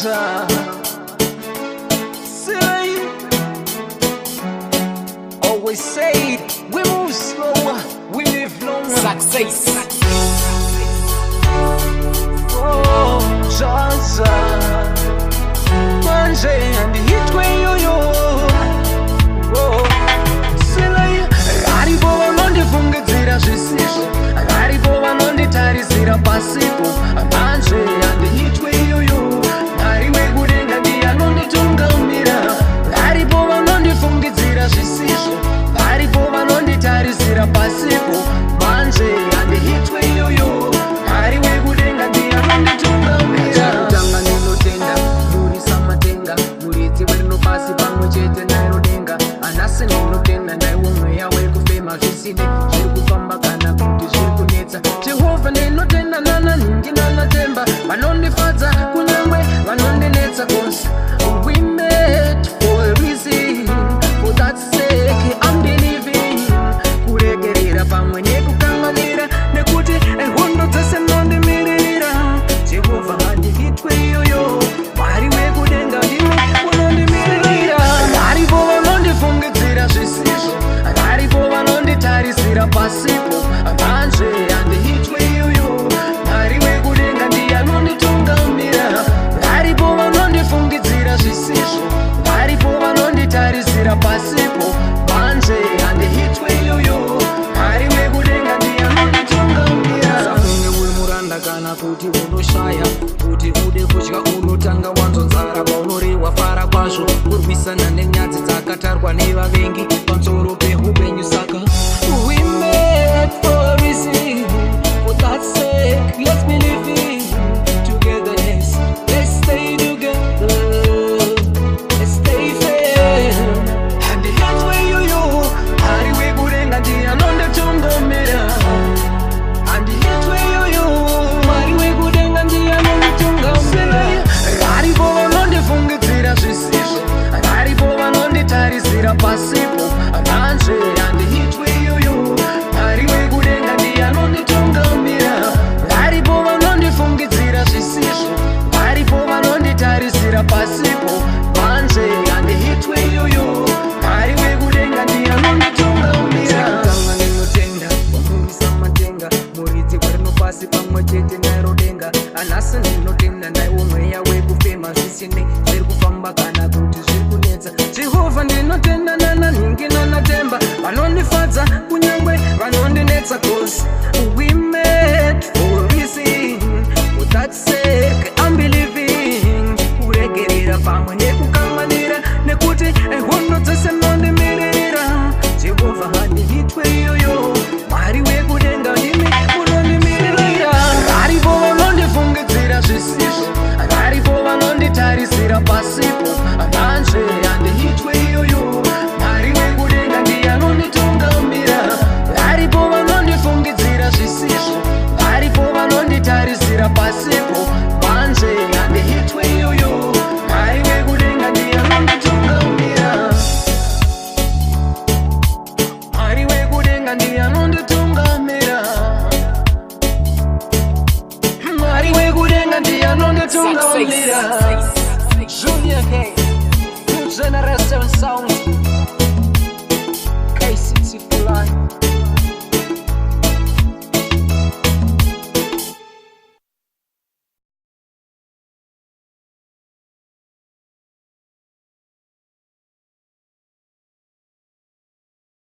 Jaja. Silly. Always say it, we move slower, we live longer. Success. Oh, Jaja. Manje and the hit way yo. Oh, silly. Aribo vanondi fungidzira zvisizvo, aribo vanonditarisira pasipo. Manje and the hit way yo. Mwari wekudenga ndiye anonditungamira. Aribo vanondifungidzira zvisizvo, aribo vanonditarisira pasipo. Manje and the hit way yo. Mwari wekudenga ndiye anonditungamira. Kutanga ndinotenda murisa matenga muridzi werino pasi pamwe chete nairodenga anasi ndinotenda ndaiwo mweya wekufema zvisine zviri kufamba kana kuti zviri kunetsa Jehovha ndinotenda nana ningi nanatemba vanondifadza kunyangwe vanondinetsa konse we met for a reason for that sake I'm believing kuregerera pamwe nekukanganira nekuti hondo dzese nondimirira Jehovha handihitwe iyoyo Mwari wekudenga ndimi unondimirira varipo vanondifungidzira zvisizvo varipo vanonditarisira pasipo manje handihitwe iyoyo Mwari wekudenga ndiye anonditungamira varipo vanondifungidzira zvisizvo varipo vanonditarisira pasipo manje handihitwe iyoyo Mwari wekudenga ndiye anonditungamira safunge uri muranda kana kuti unoshaya kuti ude kudya unotanga wanzonzara paunorewa fara kwazvo kurwisana nenyadzi dzakatarwa nevavengi pamusoro peupenyu saka we met for a reason for that sake let's be living togetherness let's stay together let's stay fair and the hands where you Mwari wekudenga ndiye anonditungamira and the hands where you Mwari wekudenga ndiye anonditungamira varipo vanondifungidzira zvisizvo varipo vanonditarisira pasipo manje handihitwe iyoyo Mwari wekudenga ndiye anonditungamira varipo vanondifungidzira zvisizvo varipo vanonditarisira pasipo manje handihitwe iyoyo Mwari wekudenga ndiye anonditungamira kutanga ndinotenda wamurisa matenga muridzi werino pasi pamwe chete nairodenga anasi ndinotenda ndaiwo mweya wekufema zvisine zviri kufamba kana kuti zviri kunetsa Jehovha ndinotenda nana ningi nanatemba vanondifadza kunyangwe vanondinetsa cause we met for a reason for that sake I'm believing kuregerera pamwe nekukanganira nekuti hondo dzese nondimirira Jehovha handihitwe iyoyo Mwari wekudenga ndimi unondimirira varipo vanondifungidzira zvisizvo varipo vanonditarisira pasipo manje handihitwe iyoyo Mwari wekudenga ndiye anonditungamira varipo vanondifungidzira zvisizvo varipo vanonditarisira pasipo manje handihitwe iyoyo Mwari wekudenga ndiye anonditungamira Mwari wekudenga ndiye anonditungamira Mwari wekudenga ndiye anonditungamira Junior K. New Generation Sound KCT for life.